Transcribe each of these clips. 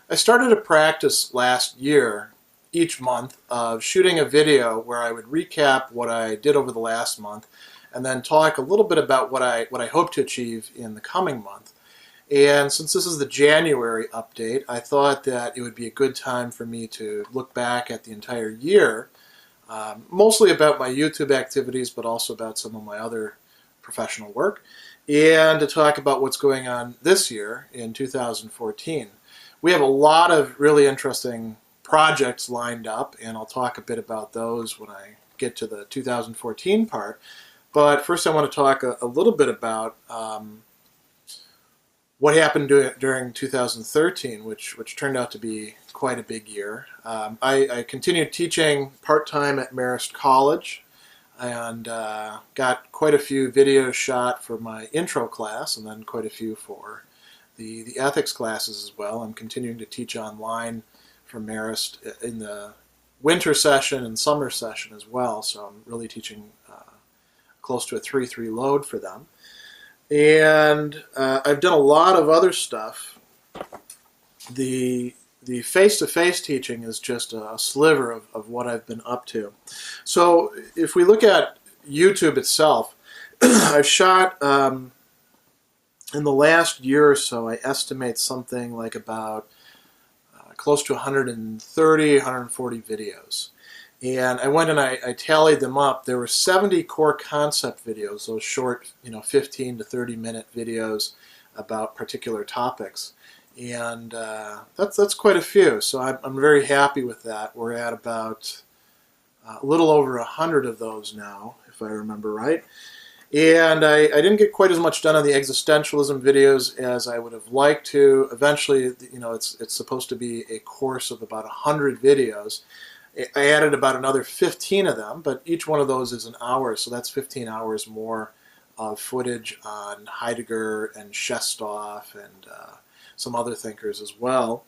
I started a practice last year each month of shooting a video where I would recap what I did over the last month and then talk a little bit about what I hope to achieve in the coming month. And since this is the January update, I thought that it would be a good time for me to look back at the entire year, mostly about my YouTube activities, but also about some of my other professional work, and to talk about what's going on this year in 2014. We have a lot of really interesting projects lined up, and I'll talk a bit about those when I get to the 2014 part. But first I want to talk a little bit about what happened during 2013, which turned out to be quite a big year. I continued teaching part-time at Marist College and got quite a few videos shot for my intro class and then quite a few for the ethics classes as well. I'm continuing to teach online for Marist in the winter session and summer session as well, so I'm really teaching close to a 3-3 load for them. And I've done a lot of other stuff. The face-to-face teaching is just a sliver of what I've been up to. So if we look at YouTube itself, I've shot, in the last year or so, I estimate something like about close to 130, 140 videos. And I went and I tallied them up. There were 70 core concept videos, those short, 15 to 30 minute videos about particular topics. And that's quite a few, so I'm very happy with that. We're at about a little over 100 of those now, if I remember right. And I didn't get quite as much done on the existentialism videos as I would have liked to. Eventually, it's supposed to be a course of about 100 videos. I added about another 15 of them, but each one of those is an hour, so that's 15 hours more of footage on Heidegger and Shestov and some other thinkers as well.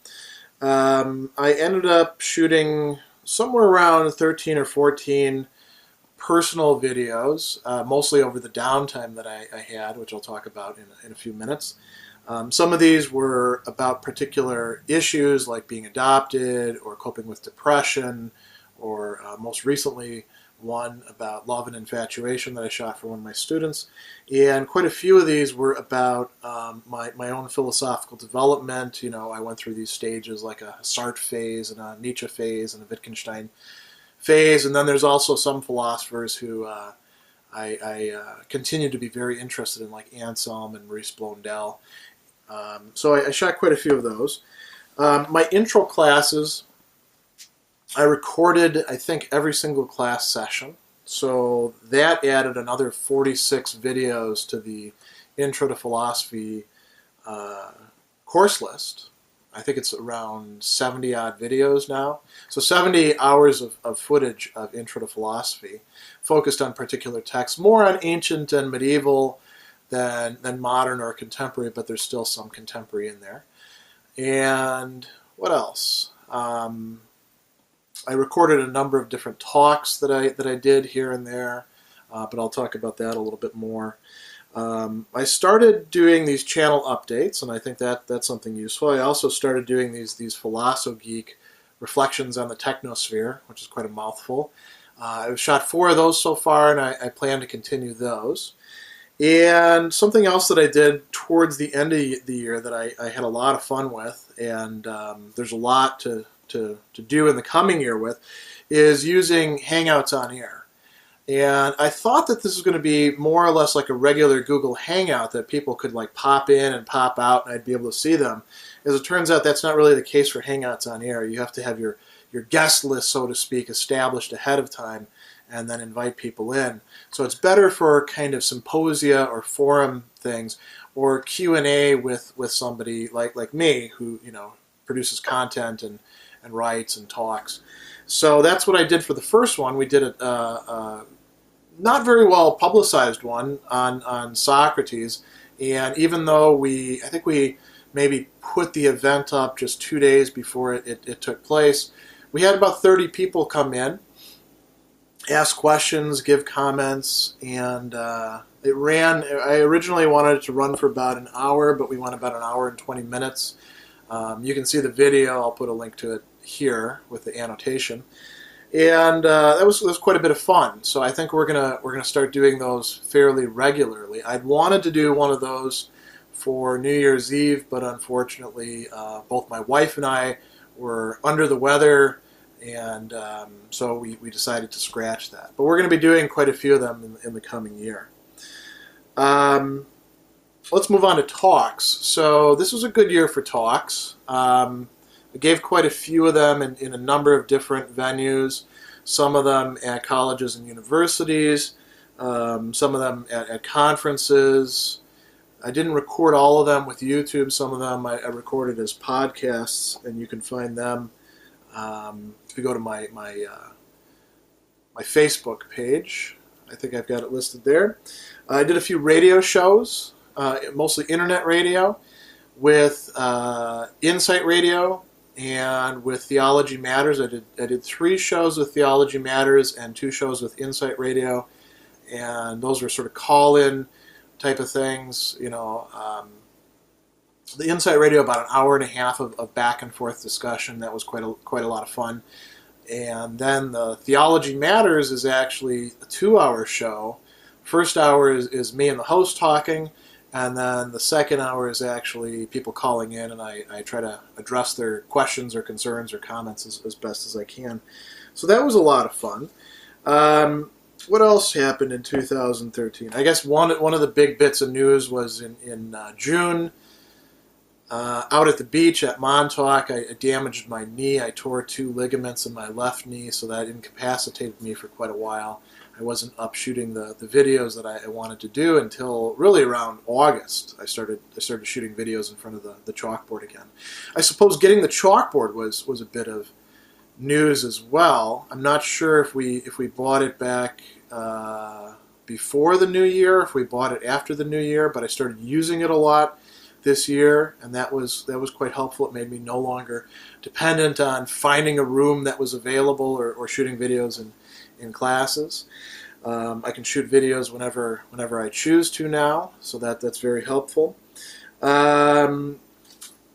I ended up shooting somewhere around 13 or 14 personal videos, mostly over the downtime that I had, which I'll talk about in a few minutes. Some of these were about particular issues like being adopted or coping with depression, or most recently one about love and infatuation that I shot for one of my students. And quite a few of these were about my own philosophical development. I went through these stages like a Sartre phase and a Nietzsche phase and a Wittgenstein phase. And then there's also some philosophers who I continue to be very interested in, like Anselm and Maurice Blondel. So I shot quite a few of those. My intro classes, I recorded, I think, every single class session. So that added another 46 videos to the Intro to Philosophy course list. I think it's around 70-odd videos now. So 70 hours of footage of Intro to Philosophy, focused on particular texts, more on ancient and medieval than modern or contemporary, but there's still some contemporary in there. And what else? I recorded a number of different talks that I did here and there, but I'll talk about that a little bit more. I started doing these channel updates, and I think that's something useful. I also started doing these Philosoph-Geek reflections on the technosphere, which is quite a mouthful. I've shot 4 of those so far, and I plan to continue those. And something else that I did towards the end of the year that I had a lot of fun with, and there's a lot to do in the coming year with, is using Hangouts on air. And I thought that this was going to be more or less like a regular Google Hangout that people could like pop in and pop out and I'd be able to see them. As it turns out, that's not really the case for Hangouts on air. You have to have your guest list, so to speak, established ahead of time and then invite people in. So it's better for kind of symposia or forum things, or Q&A with somebody like me who produces content and writes and talks. So that's what I did for the first one. We did a not very well publicized one on Socrates, and even though I think we maybe put the event up just 2 days before it took place, we had about 30 people come in, ask questions, give comments, and it ran. I originally wanted it to run for about an hour, but we went about an hour and 20 minutes. You can see the video. I'll put a link to it here with the annotation. And that was quite a bit of fun. So I think we're gonna start doing those fairly regularly. I'd wanted to do one of those for New Year's Eve, but unfortunately, both my wife and I were under the weather, and so we decided to scratch that. But we're going to be doing quite a few of them in the coming year. Let's move on to talks. So this was a good year for talks. I gave quite a few of them in a number of different venues, some of them at colleges and universities, some of them at conferences. I didn't record all of them with YouTube. Some of them I recorded as podcasts, and you can find them if you go to my Facebook page. I think I've got it listed there. I did a few radio shows, mostly internet radio, with Insight Radio and with Theology Matters. I did 3 shows with Theology Matters and 2 shows with Insight Radio, and those were sort of call-in type of things. The Insight Radio, about an hour and a half of back and forth discussion. That was quite a lot of fun. And then the Theology Matters is actually a 2-hour show. First hour is me and the host talking, and then the second hour is actually people calling in, and I try to address their questions or concerns or comments as best as I can. So that was a lot of fun. What else happened in 2013? I guess one of the big bits of news was in June, out at the beach at Montauk, I damaged my knee. I tore 2 ligaments in my left knee, so that incapacitated me for quite a while. I wasn't up shooting the videos that I wanted to do until really around August. I started shooting videos in front of the chalkboard again. I suppose getting the chalkboard was a bit of news as well. I'm not sure if we bought it back before the new year, if we bought it after the new year, but I started using it a lot this year, and that was quite helpful. It made me no longer dependent on finding a room that was available or shooting videos in classes. I can shoot videos whenever I choose to now, so that's very helpful.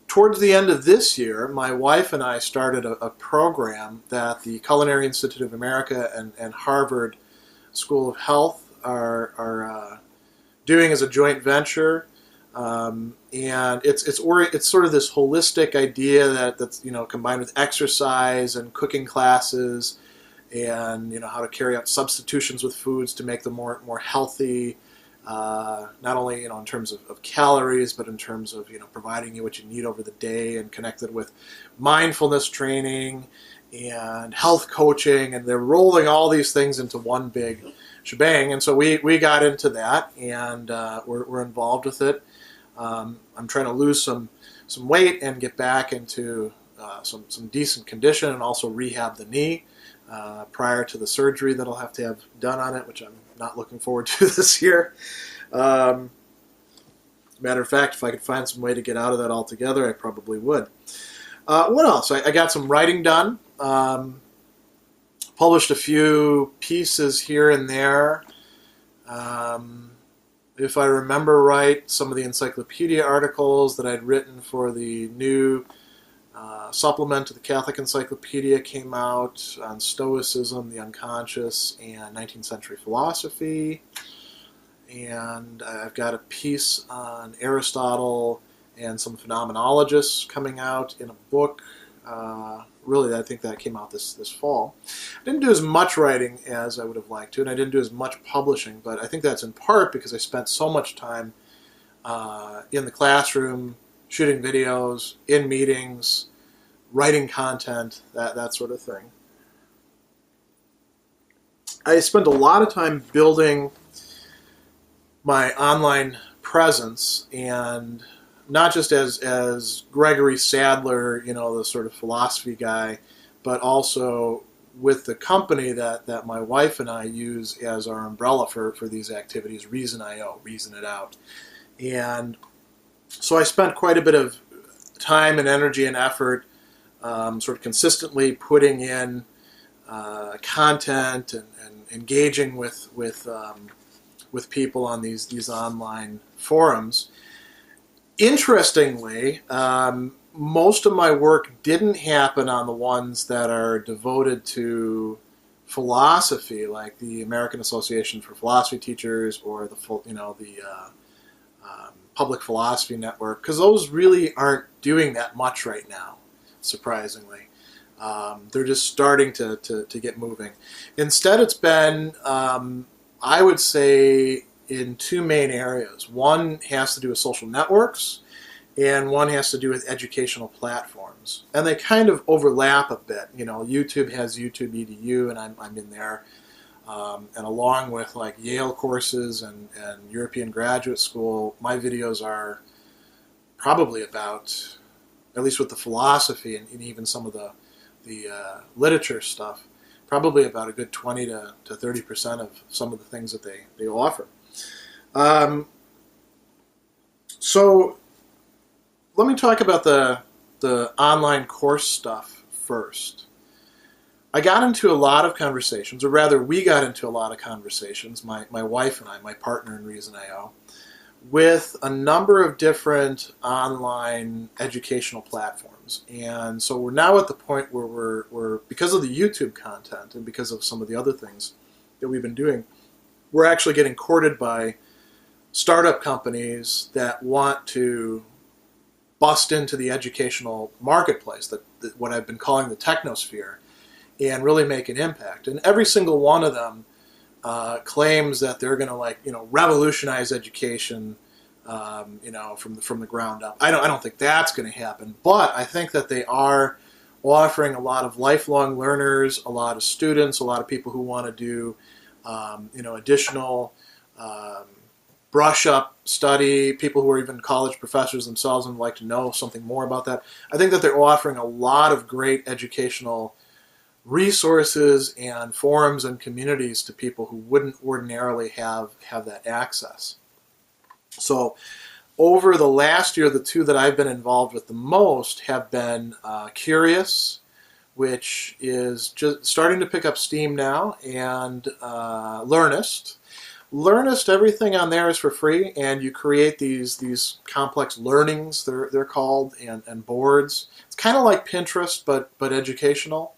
Towards the end of this year, my wife and I started a program that the Culinary Institute of America and Harvard School of Health are doing as a joint venture. And it's sort of this holistic idea that's combined with exercise and cooking classes, and how to carry out substitutions with foods to make them more healthy, not only in terms of calories, but in terms of providing you what you need over the day, and connected with mindfulness training and health coaching, and they're rolling all these things into one big shebang. And so we got into that, and we're involved with it. I'm trying to lose some weight and get back into some decent condition, and also rehab the knee prior to the surgery that I'll have to have done on it, which I'm not looking forward to this year. Matter of fact, if I could find some way to get out of that altogether, I probably would. What else? I got some writing done. Published a few pieces here and there. If I remember right, some of the encyclopedia articles that I'd written for the new supplement to the Catholic Encyclopedia came out on Stoicism, the unconscious, and 19th century philosophy. And I've got a piece on Aristotle and some phenomenologists coming out in a book. Really, I think that came out this fall. I didn't do as much writing as I would have liked to, and I didn't do as much publishing, but I think that's in part because I spent so much time in the classroom, shooting videos, in meetings, writing content, that sort of thing. I spent a lot of time building my online presence, and not just as Gregory Sadler, the sort of philosophy guy, but also with the company that my wife and I use as our umbrella for these activities, Reason.io, Reason It Out. And so I spent quite a bit of time and energy and effort sort of consistently putting in content and engaging with people on these online forums. Interestingly, most of my work didn't happen on the ones that are devoted to philosophy, like the American Association for Philosophy Teachers or the Public Philosophy Network, because those really aren't doing that much right now, surprisingly. They're just starting to get moving. Instead, it's been, I would say, in two main areas. One has to do with social networks, and one has to do with educational platforms. And they kind of overlap a bit. You know, YouTube has YouTube EDU, and I'm in there. And along with like Yale courses and European Graduate School, my videos are probably about, at least with the philosophy and even some of the literature stuff, probably about a good 20 to 30% of some of the things that they offer. So let me talk about the online course stuff first. I got into a lot of conversations, or rather we got into a lot of conversations, my wife and I, my partner in Reason.io, with a number of different online educational platforms. And so we're now at the point where we're because of the YouTube content and because of some of the other things that we've been doing, we're actually getting courted by startup companies that want to bust into the educational marketplace, that what I've been calling the technosphere, and really make an impact. And every single one of them claims that they're going to revolutionize education, from the ground up. I don't think that's going to happen, but I think that they are offering a lot of lifelong learners, a lot of students, a lot of people who want to do, additional brush up study, people who are even college professors themselves and would like to know something more about that. I think that they're offering a lot of great educational resources and forums and communities to people who wouldn't ordinarily have that access. So over the last year, the two that I've been involved with the most have been Curious, which is just starting to pick up steam now, and Learnist. Learnist, everything on there is for free, and you create these complex learnings, they're called, and boards. It's kind of like Pinterest, but educational.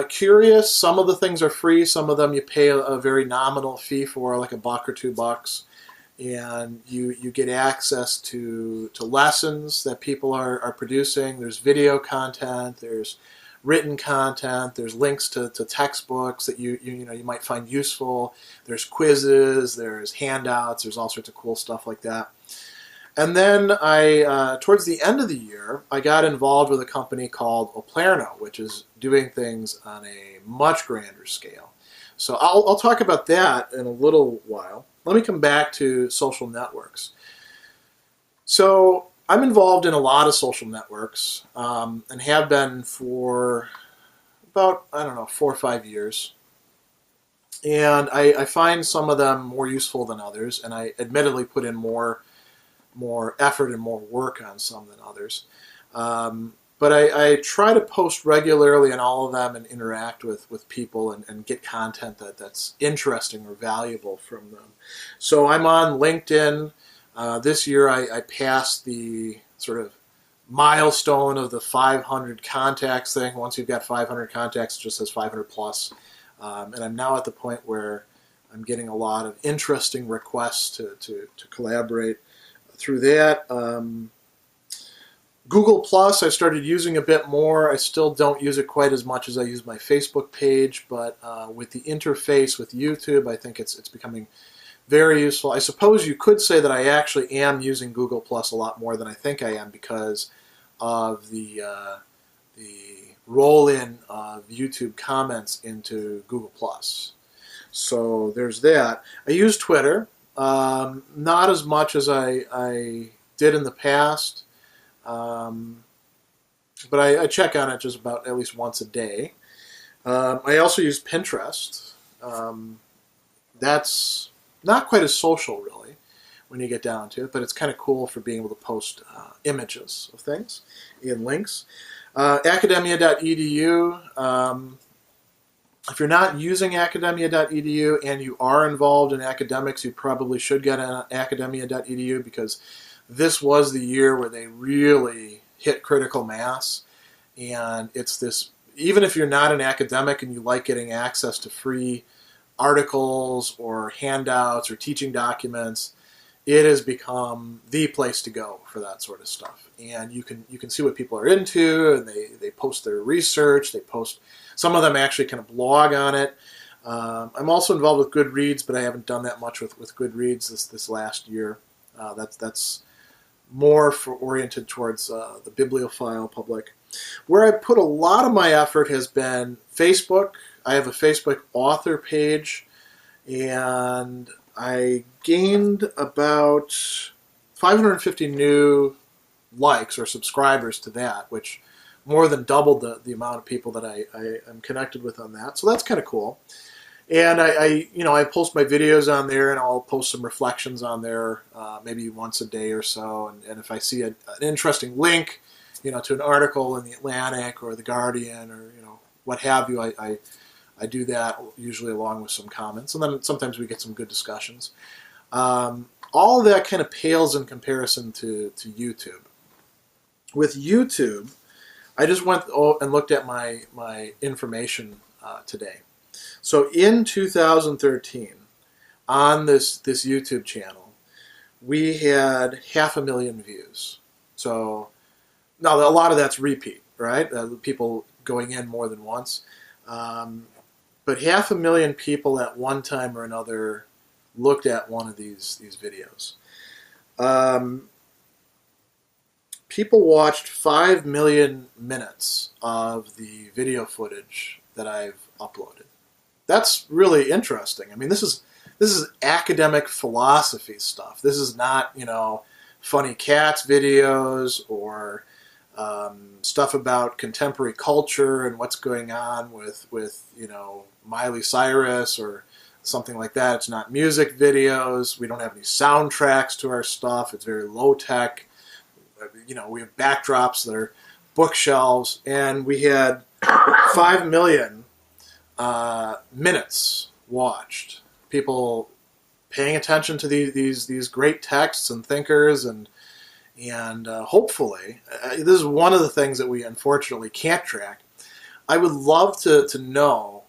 Curious, some of the things are free, some of them you pay a very nominal fee for, like $1 or $2, and you get access to lessons that people are producing. There's video content, there's written content, there's links to textbooks that you might find useful, there's quizzes, there's handouts, there's all sorts of cool stuff like that. And then towards the end of the year, I got involved with a company called Oplerno, which is doing things on a much grander scale. So I'll talk about that in a little while. Let me come back to social networks. So I'm involved in a lot of social networks, and have been for about, 4 or 5 years. And I find some of them more useful than others, and I admittedly put in more effort and more work on some than others. But I try to post regularly on all of them and interact with people and get content that's interesting or valuable from them. So I'm on LinkedIn. This year I passed the sort of milestone of the 500 contacts thing. Once you've got 500 contacts, it just says 500 plus. And I'm now at the point where I'm getting a lot of interesting requests to collaborate through that. Google Plus I started using a bit more. I still don't use it quite as much as I use my Facebook page, but with the interface with YouTube, I think it's becoming very useful. I suppose you could say that I actually am using Google Plus a lot more than I think I am because of the roll-in of YouTube comments into Google Plus. So there's that. I use Twitter, not as much as I did in the past, but I check on it just about at least once a day. I also use Pinterest. That's not quite as social, really, when you get down to it, but it's kind of cool for being able to post images of things and links. Academia.edu. If you're not using Academia.edu and you are involved in academics, you probably should get on Academia.edu because this was the year where they really hit critical mass. And it's this, even if you're not an academic and you like getting access to free articles or handouts or teaching documents, it has become the place to go for that sort of stuff. And you can see what people are into, and they post their research. They post, some of them actually kind of blog on it. I'm also involved with Goodreads, but I haven't done that much with Goodreads this last year. That's more oriented towards the bibliophile public. Where I put a lot of my effort has been Facebook. I have a Facebook author page, and I gained about 550 new likes or subscribers to that, which more than doubled the amount of people that I am connected with on that. So that's kind of cool. And I post my videos on there, and I'll post some reflections on there maybe once a day or so. And if I see an interesting link, to an article in the Atlantic or the Guardian or what have you, I do that usually along with some comments, and then sometimes we get some good discussions. All of that kind of pales in comparison to YouTube. With YouTube, I just went and looked at my information today. So in 2013, on this YouTube channel, we had 500,000 views. So now a lot of that's repeat, right? People going in more than once. But 500,000 people at one time or another looked at one of these videos. People watched 5 million minutes of the video footage that I've uploaded. That's really interesting. I mean, this is academic philosophy stuff. This is not, funny cats videos or stuff about contemporary culture and what's going on with Miley Cyrus or something like that. It's not music videos. We don't have any soundtracks to our stuff. It's very low tech. We have backdrops that are bookshelves, and we had 5 million minutes watched. People paying attention to these great texts and thinkers, and hopefully, this is one of the things that we unfortunately can't track. I would love to know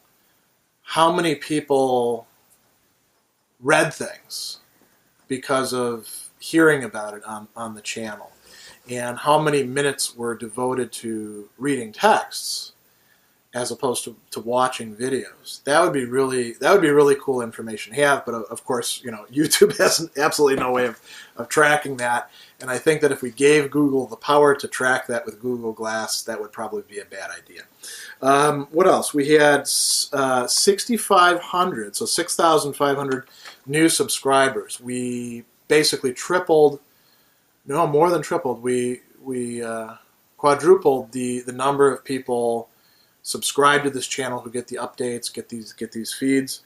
how many people read things because of hearing about it on the channel, and how many minutes were devoted to reading texts as opposed to watching videos. That would be really cool information to have. But of course, YouTube has absolutely no way of tracking that. And I think that if we gave Google the power to track that with Google Glass, that would probably be a bad idea. What else? We had 6,500, so 6,500 new subscribers. We basically tripled, no, more than tripled. We quadrupled the number of people subscribe to this channel who get the updates, get these feeds.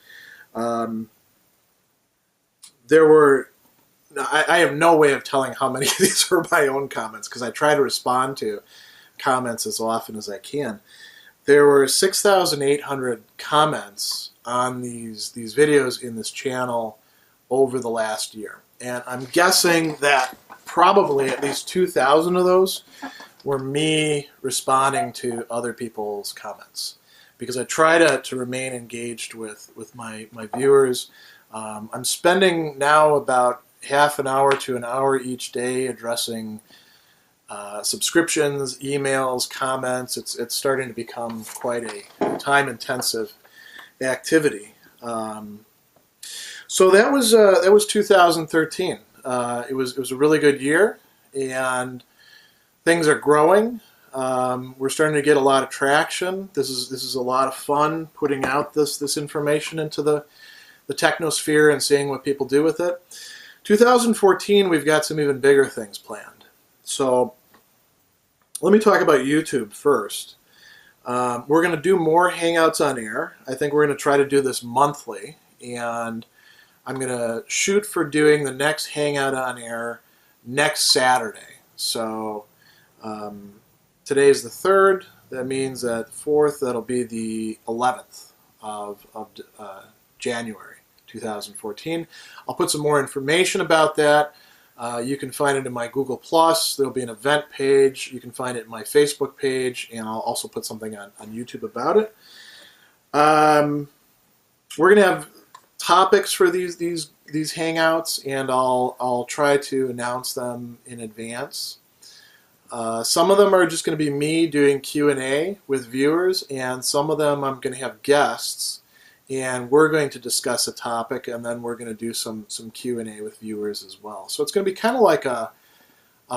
There were, I have no way of telling how many of these were my own comments because I try to respond to comments as often as I can. There were 6,800 comments on these videos in this channel over the last year. And I'm guessing that probably at least 2,000 of those were me responding to other people's comments, because I try to remain engaged with my viewers. I'm spending now about half an hour to an hour each day addressing subscriptions, emails, comments. It's starting to become quite a time-intensive activity. So that was 2013. It was a really good year, and things are growing. We're starting to get a lot of traction. This is a lot of fun putting out this information into the technosphere and seeing what people do with it. 2014, we've got some even bigger things planned. So let me talk about YouTube first. We're going to do more Hangouts on air. I think we're going to try to do this monthly, and I'm going to shoot for doing the next Hangout on air next Saturday. So today's the 3rd. That means that 4th, that'll be the 11th of January 2014. I'll put some more information about that You can find it in my Google+. There'll be an event page. You can find it in my Facebook page, and I'll also put something on YouTube about it. We're going to have topics for these Hangouts, and I'll try to announce them in advance. Some of them are just going to be me doing Q&A with viewers, and some of them I'm going to have guests, and we're going to discuss a topic, and then we're going to do some Q&A with viewers as well. So it's going to be kind of like a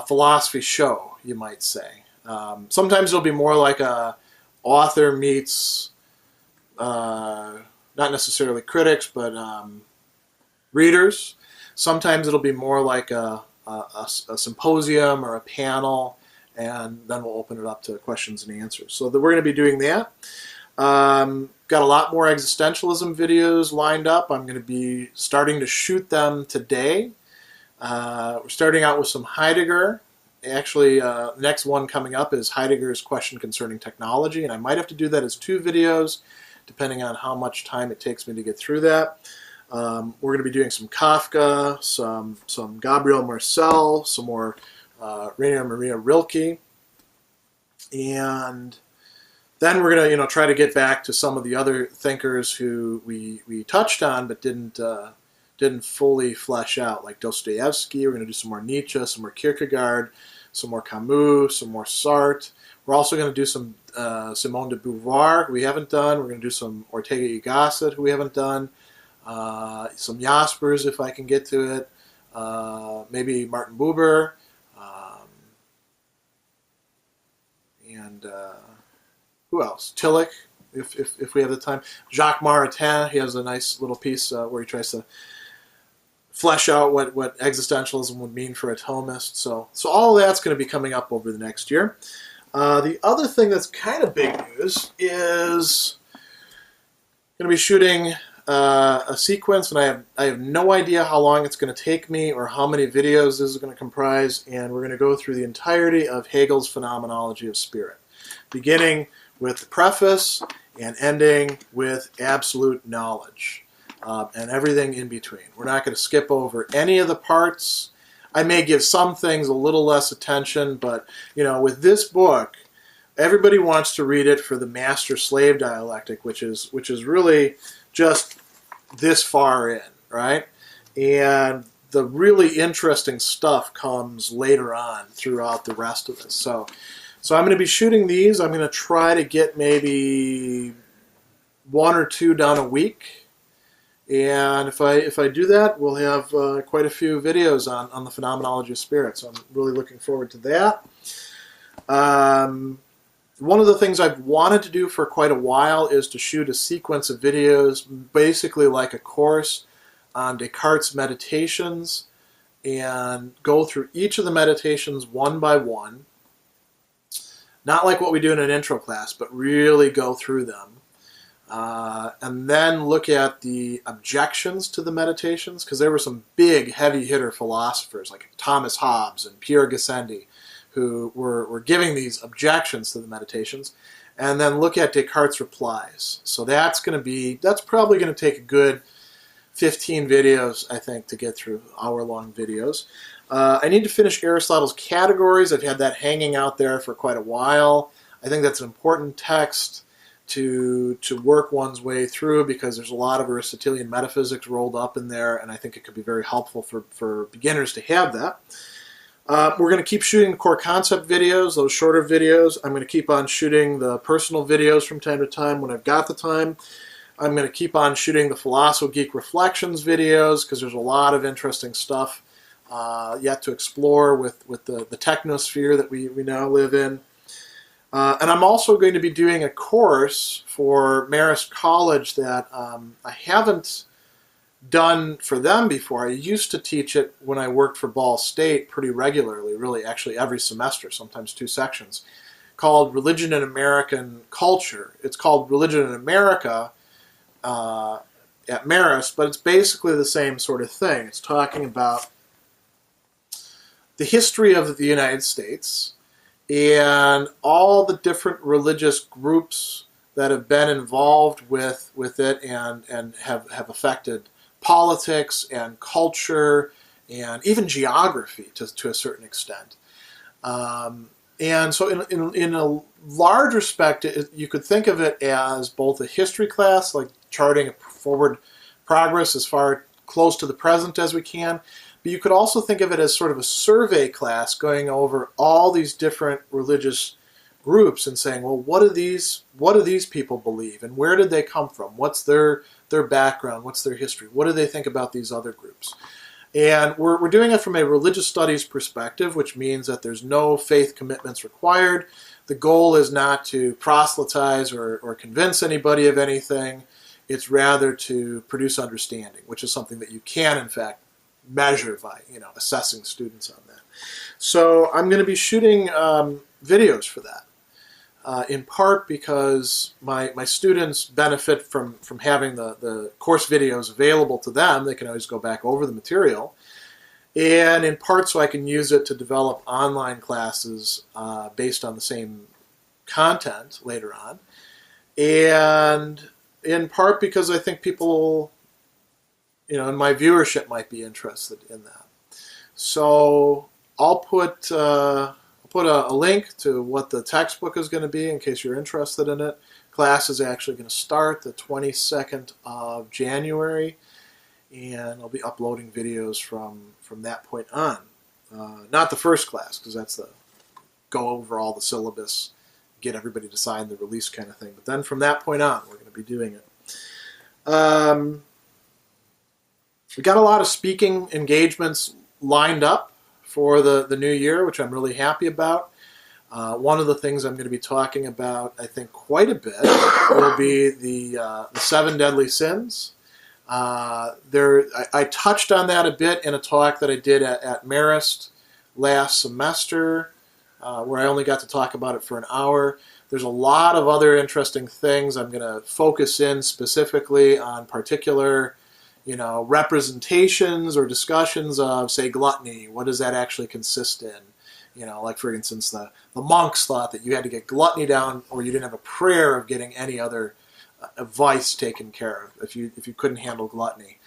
philosophy show, you might say. Sometimes it'll be more like a author meets, not necessarily critics, but readers. Sometimes it'll be more like a symposium or a panel, and then we'll open it up to questions and answers. So we're going to be doing that. Got a lot more existentialism videos lined up. I'm going to be starting to shoot them today. We're starting out with some Heidegger. Actually, the next one coming up is Heidegger's Question Concerning Technology, and I might have to do that as 2 videos, depending on how much time it takes me to get through that. We're going to be doing some Kafka, some Gabriel Marcel, some more Rainer Maria Rilke, and then we're going to try to get back to some of the other thinkers who we touched on but didn't fully flesh out, like Dostoevsky. We're going to do some more Nietzsche, some more Kierkegaard, some more Camus, some more Sartre. We're also going to do some Simone de Beauvoir, who we haven't done. We're going to do some Ortega y Gasset, who we haven't done. Some Jaspers, if I can get to it. Maybe Martin Buber. And who else? Tillich, if we have the time. Jacques Maritain, he has a nice little piece where he tries to flesh out what existentialism would mean for a Thomist. So all of that's going to be coming up over the next year. The other thing that's kind of big news is going to be shooting a sequence, and I have no idea how long it's going to take me or how many videos this is going to comprise, and we're going to go through the entirety of Hegel's Phenomenology of Spirit, beginning with the preface and ending with absolute knowledge, and everything in between. We're not going to skip over any of the parts. I may give some things a little less attention, but with this book, everybody wants to read it for the master-slave dialectic, which is really just this far in, right? And the really interesting stuff comes later on throughout the rest of it. So I'm going to be shooting these. I'm going to try to get maybe 1 or 2 done a week. And if I do that, we'll have quite a few videos on the Phenomenology of Spirit. So I'm really looking forward to that. One of the things I've wanted to do for quite a while is to shoot a sequence of videos, basically like a course on Descartes' meditations, and go through each of the meditations one by one. Not like what we do in an intro class, but really go through them. And then look at the objections to the meditations, because there were some big heavy-hitter philosophers like Thomas Hobbes and Pierre Gassendi who were giving these objections to the meditations, and then look at Descartes' replies. So that's probably going to take a good 15 videos, I think, to get through, hour-long videos. I need to finish Aristotle's Categories. I've had that hanging out there for quite a while. I think that's an important text to work one's way through, because there's a lot of Aristotelian metaphysics rolled up in there, and I think it could be very helpful for beginners to have that. We're going to keep shooting core concept videos, those shorter videos. I'm going to keep on shooting the personal videos from time to time when I've got the time. I'm going to keep on shooting the Philosopho Geek Reflections videos, because there's a lot of interesting stuff yet to explore with the technosphere that we now live in. And I'm also going to be doing a course for Marist College that I haven't done for them before. I used to teach it when I worked for Ball State pretty regularly, really actually every semester, sometimes 2 sections, called Religion in American Culture. It's called Religion in America at Marist, but it's basically the same sort of thing. It's talking about the history of the United States and all the different religious groups that have been involved with it and have affected politics and culture and even geography to a certain extent. And so in a large respect, you could think of it as both a history class, like charting a forward progress as far close to the present as we can, but you could also think of it as sort of a survey class going over all these different religious groups and saying, well, what do these people believe, and where did they come from? What's their background? What's their history? What do they think about these other groups? And we're doing it from a religious studies perspective, which means that there's no faith commitments required. The goal is not to proselytize or convince anybody of anything. It's rather to produce understanding, which is something that you can, in fact, measure by assessing students on that. So I'm going to be shooting videos for that. In part because my students benefit from having the course videos available to them. They can always go back over the material. And in part so I can use it to develop online classes based on the same content later on. And in part because I think people, in my viewership might be interested in that. So I'll put a link to what the textbook is going to be in case you're interested in it. Class is actually going to start the 22nd of January, and I'll be uploading videos from that point on. Not the first class, because that's the go over all the syllabus, get everybody to sign the release kind of thing. But then from that point on, we're going to be doing it. We got a lot of speaking engagements lined up for the new year, which I'm really happy about. One of the things I'm going to be talking about, I think, quite a bit will be the 7 deadly sins. I touched on that a bit in a talk that I did at Marist last semester, where I only got to talk about it for an hour. There's a lot of other interesting things. I'm going to focus in specifically on particular representations or discussions of, say, gluttony. What does that actually consist in? Like, for instance, the monks thought that you had to get gluttony down or you didn't have a prayer of getting any other vice taken care of if you couldn't handle gluttony.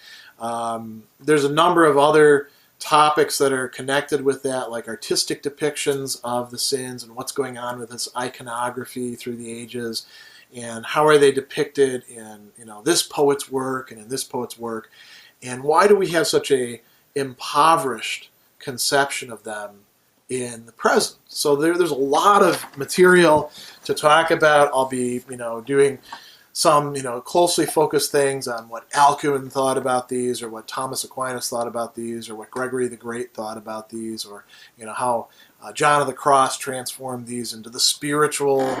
There's a number of other topics that are connected with that, like artistic depictions of the sins and what's going on with this iconography through the ages, and how are they depicted in this poet's work and in this poet's work, and why do we have such a impoverished conception of them in the present? So there's a lot of material to talk about. I'll be doing some closely focused things on what Alcuin thought about these, or what Thomas Aquinas thought about these, or what Gregory the Great thought about these, or how John of the Cross transformed these into the spiritual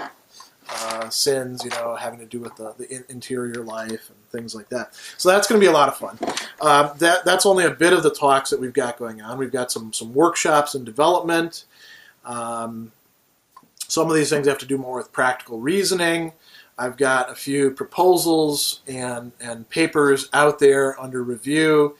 sins, having to do with the interior life and things like that. So that's going to be a lot of fun. That's only a bit of the talks that we've got going on. We've got some workshops in development. Some of these things have to do more with practical reasoning. I've got a few proposals and papers out there under review.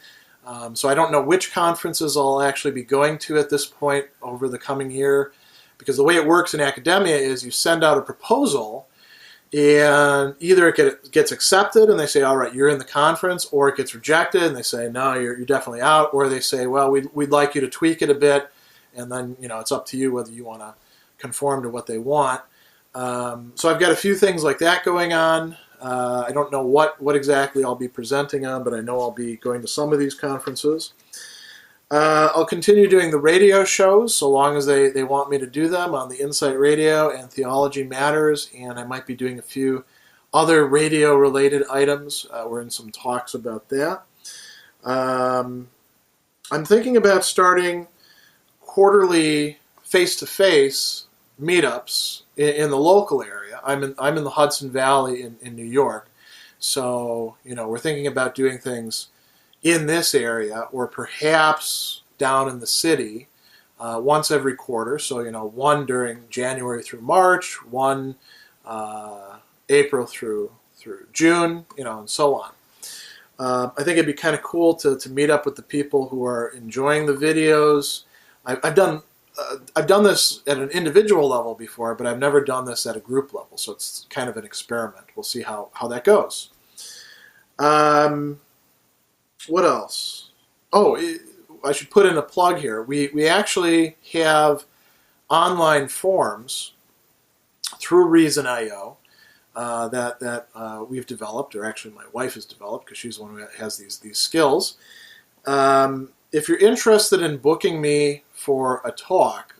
So I don't know which conferences I'll actually be going to at this point over the coming year, because the way it works in academia is you send out a proposal, and either it gets accepted and they say, all right, you're in the conference, or it gets rejected and they say, no, you're definitely out, or they say, well, we'd like you to tweak it a bit, and then it's up to you whether you want to conform to what they want. So I've got a few things like that going on. I don't know what exactly I'll be presenting on, but I know I'll be going to some of these conferences. I'll continue doing the radio shows so long as they want me to do them on the Insight Radio and Theology Matters, and I might be doing a few other radio-related items. We're in some talks about that. I'm thinking about starting quarterly face-to-face meetups in the local area. I'm in the Hudson Valley in New York, so we're thinking about doing things in this area, or perhaps down in the city, once every quarter. So one during January through March, one April through June, and so on. I think it'd be kind of cool to meet up with the people who are enjoying the videos. I've done this at an individual level before, but I've never done this at a group level, so it's kind of an experiment. We'll see how that goes. What else? Oh, I should put in a plug here. We actually have online forums through Reason.io that we've developed, or actually my wife has developed because she's the one who has these skills. If you're interested in booking me for a talk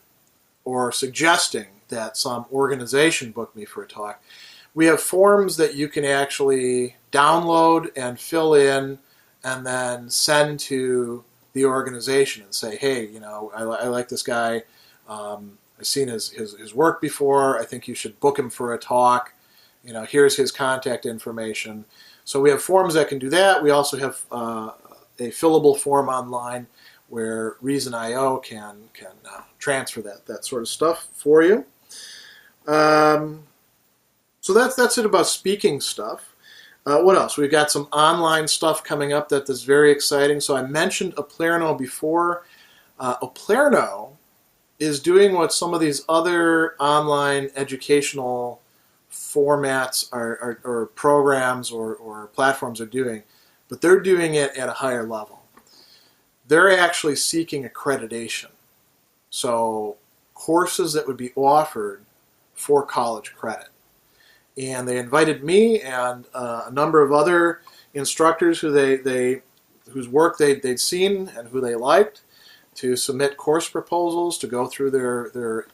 or suggesting that some organization book me for a talk, we have forms that you can actually download and fill in and then send to the organization and say, hey, you know, I like this guy. I've seen his work before. I think you should book him for a talk. You know, here's his contact information. So we have forms that can do that. We also have a fillable form online where Reason.io can transfer that sort of stuff for you. So that's it about speaking stuff. What else? We've got some online stuff coming up that is very exciting. So I mentioned Accredited before. Accredited is doing what some of these other online educational formats or programs or platforms are doing, but they're doing it at a higher level. They're actually seeking accreditation. So courses that would be offered for college credit. And they invited me and a number of other instructors whose work they'd seen and who they liked to submit course proposals, to go through their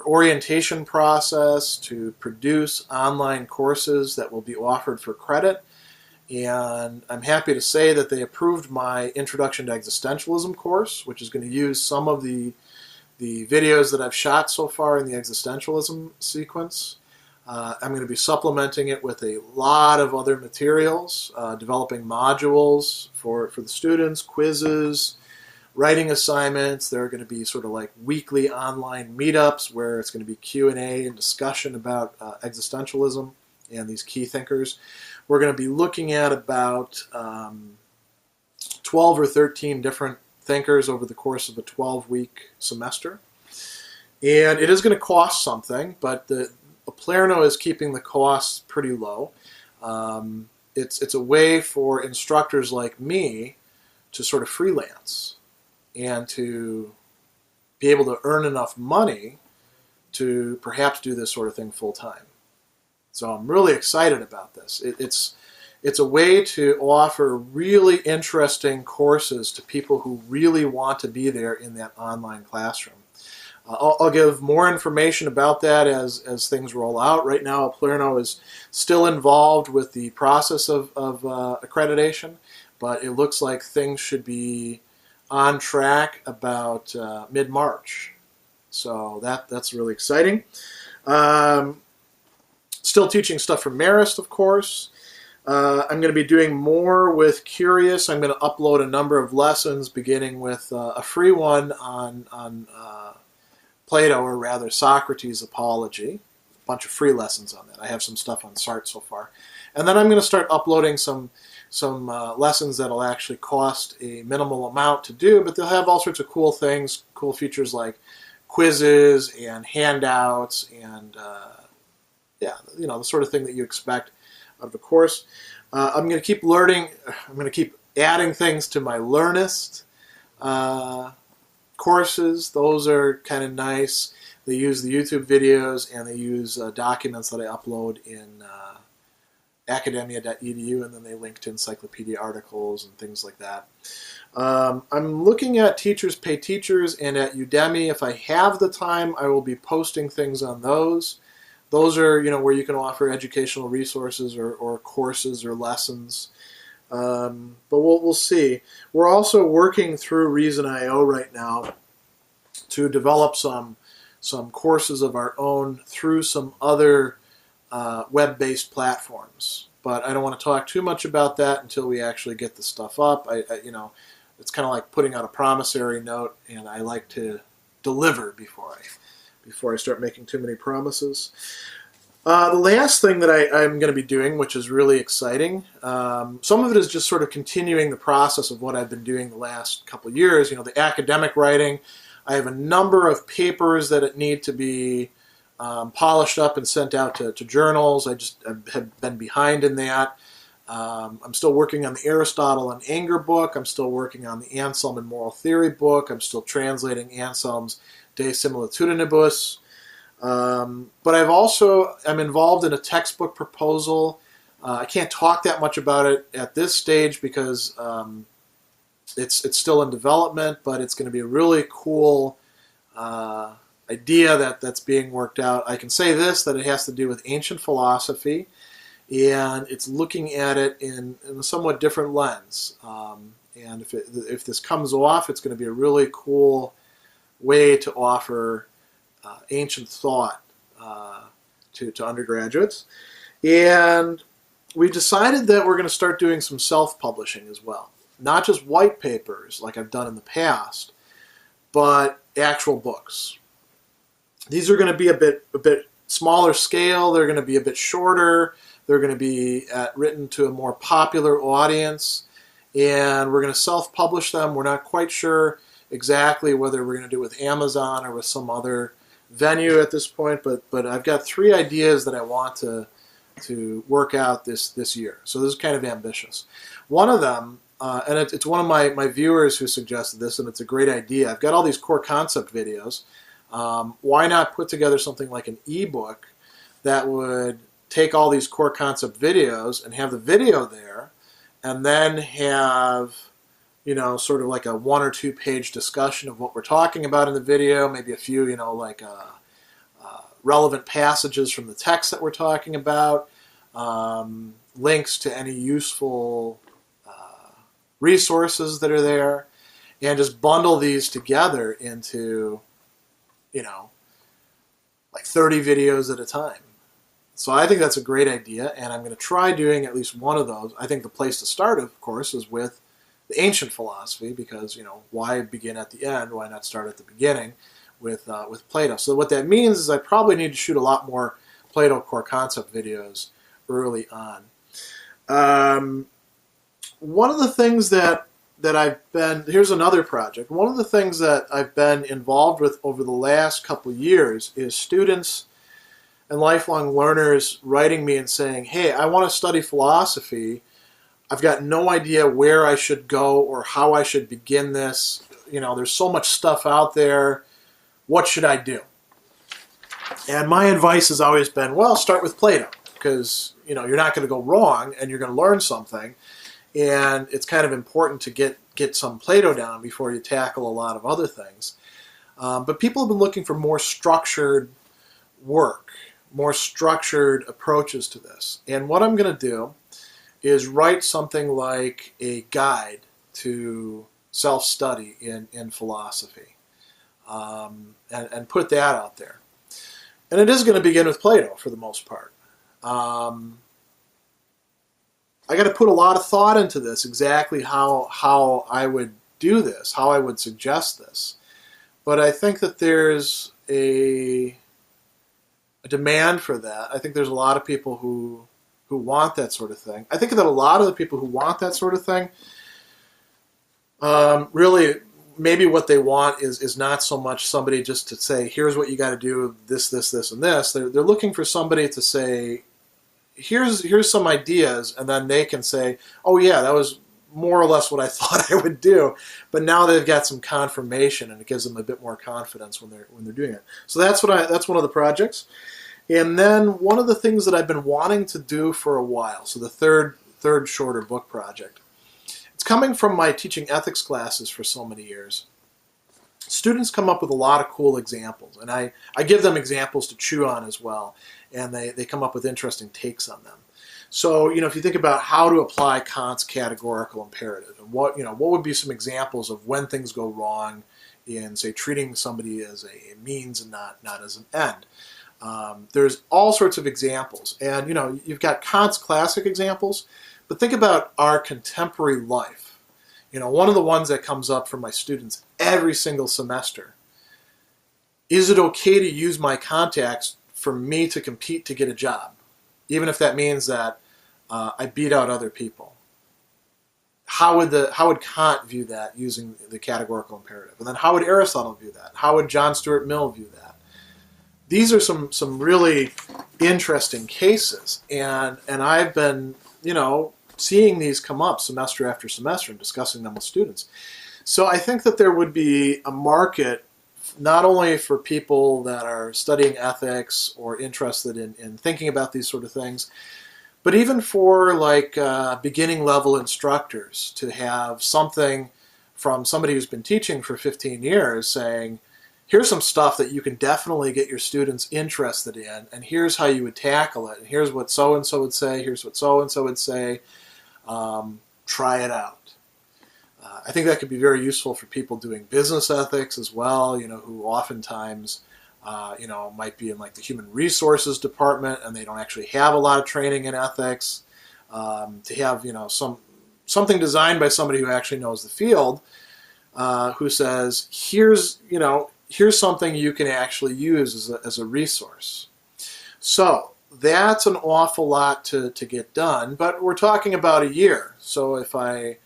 orientation process, to produce online courses that will be offered for credit. And I'm happy to say that they approved my Introduction to Existentialism course, which is going to use some of the videos that I've shot so far in the existentialism sequence. I'm going to be supplementing it with a lot of other materials, developing modules for the students, quizzes, writing assignments. There are going to be sort of like weekly online meetups where it's going to be Q&A and discussion about existentialism and these key thinkers. We're going to be looking at about 12 or 13 different thinkers over the course of a 12-week semester. And it is going to cost something, but the Accredited is keeping the costs pretty low. It's a way for instructors like me to sort of freelance and to be able to earn enough money to perhaps do this sort of thing full time. So I'm really excited about this. It's a way to offer really interesting courses to people who really want to be there in that online classroom. I'll give more information about that as things roll out. Right now, Accredited is still involved with the process of accreditation, but it looks like things should be on track about mid-March. So that's really exciting. Still teaching stuff from Marist, of course. I'm going to be doing more with Curious. I'm going to upload a number of lessons, beginning with a free one on Plato, or rather Socrates' Apology. A bunch of free lessons on that. I have some stuff on Sartre so far. And then I'm going to start uploading some lessons that'll actually cost a minimal amount to do, but they'll have all sorts of cool things, cool features like quizzes and handouts and yeah, you know, the sort of thing that you expect out of a course. I'm going to keep learning. I'm going to keep adding things to my Learnist courses. Those are kind of nice. They use the YouTube videos and they use documents that I upload in academia.edu, and then they link to encyclopedia articles and things like that. I'm looking at Teachers Pay Teachers and at Udemy. If I have the time, I will be posting things on those. Those are, you know, where you can offer educational resources or courses or lessons. But we'll see. We're also working through Reason.io right now to develop some courses of our own through some other web-based platforms. But I don't want to talk too much about that until we actually get the stuff up. You know, it's kind of like putting out a promissory note, and I like to deliver before I start making too many promises. The last thing that I'm going to be doing, which is really exciting, some of it is just sort of continuing the process of what I've been doing the last couple of years. You know, the academic writing. I have a number of papers that need to be polished up and sent out to journals. I have been behind in that. I'm still working on the Aristotle and Anger book. I'm still working on the Anselm and Moral Theory book. I'm still translating Anselm's De Similitudinibus. But I'm involved in a textbook proposal. I can't talk that much about it at this stage because it's still in development, but it's going to be a really cool idea that's being worked out. I can say this, that it has to do with ancient philosophy, and it's looking at it in a somewhat different lens. And if this comes off, it's going to be a really cool way to offer ancient thought to undergraduates. And we've decided that we're going to start doing some self-publishing as well. Not just white papers like I've done in the past, but actual books. These are going to be a bit smaller scale. They're going to be a bit shorter. They're going to be written to a more popular audience, and we're going to self-publish them. We're not quite sure exactly whether we're going to do it with Amazon or with some other venue at this point, but I've got 3 ideas that I want to work out this year. So this is kind of ambitious. One of them, and it's one of my viewers who suggested this, and it's a great idea. I've got all these core concept videos. Why not put together something like an ebook that would take all these core concept videos and have the video there, and then have, sort of like a 1 or 2 page discussion of what we're talking about in the video, maybe a few, relevant passages from the text that we're talking about, links to any useful resources that are there, and just bundle these together into, like 30 videos at a time. So I think that's a great idea, and I'm going to try doing at least one of those. I think the place to start, of course, is with the ancient philosophy, because, why begin at the end? Why not start at the beginning with Plato? So what that means is I probably need to shoot a lot more Plato core concept videos early on. One of the things that here's another project. One of the things that I've been involved with over the last couple of years is students and lifelong learners writing me and saying, hey, I want to study philosophy. I've got no idea where I should go or how I should begin this. There's so much stuff out there. What should I do? And my advice has always been, well, start with Plato, because you're not going to go wrong and you're going to learn something. And it's kind of important to get some Plato down before you tackle a lot of other things. But people have been looking for more structured work, more structured approaches to this. And what I'm going to do is write something like a guide to self-study in philosophy, and put that out there. And it is going to begin with Plato for the most part. I got to put a lot of thought into this, exactly how I would do this, how I would suggest this. But I think that there's a demand for that. I think there's a lot of people who want that sort of thing. I think that a lot of the people who want that sort of thing, really, maybe what they want is not so much somebody just to say, here's what you got to do, this, and this. They're looking for somebody to say, here's some ideas, and then they can say, oh yeah, that was more or less what I thought I would do. But now they've got some confirmation, and it gives them a bit more confidence when they're doing it. So that's one of the projects. And then one of the things that I've been wanting to do for a while, so the third shorter book project, it's coming from my teaching ethics classes for so many years. Students come up with a lot of cool examples, and I give them examples to chew on as well, and they come up with interesting takes on them. So, if you think about how to apply Kant's categorical imperative, and what would be some examples of when things go wrong in, say, treating somebody as a means and not as an end. There's all sorts of examples, and you've got Kant's classic examples, but think about our contemporary life. One of the ones that comes up for my students every single semester: is it okay to use my contacts for me to compete to get a job, even if that means that I beat out other people? How would Kant view that using the categorical imperative? And then how would Aristotle view that? How would John Stuart Mill view that? These are some really interesting cases, and I've been seeing these come up semester after semester and discussing them with students. So I think that there would be a market not only for people that are studying ethics or interested in thinking about these sort of things, but even for like beginning level instructors to have something from somebody who's been teaching for 15 years saying, here's some stuff that you can definitely get your students interested in, and here's how you would tackle it, and here's what so-and-so would say, here's what so-and-so would say, try it out. I think that could be very useful for people doing business ethics as well, who oftentimes, might be in like the human resources department and they don't actually have a lot of training in ethics. To have, something designed by somebody who actually knows the field, who says, here's something you can actually use as a resource. So that's an awful lot to get done, but we're talking about a year. So if I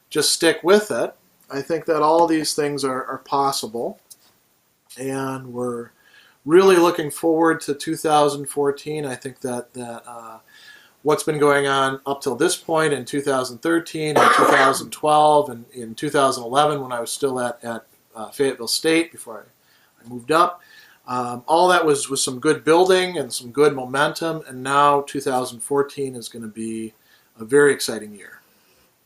just stick with it, I think that all these things are possible, and we're really looking forward to 2014. I think that what's been going on up till this point in 2013 and 2012 and in 2011 when I was still at Fayetteville State before I moved up, all that was some good building and some good momentum, and now 2014 is going to be a very exciting year.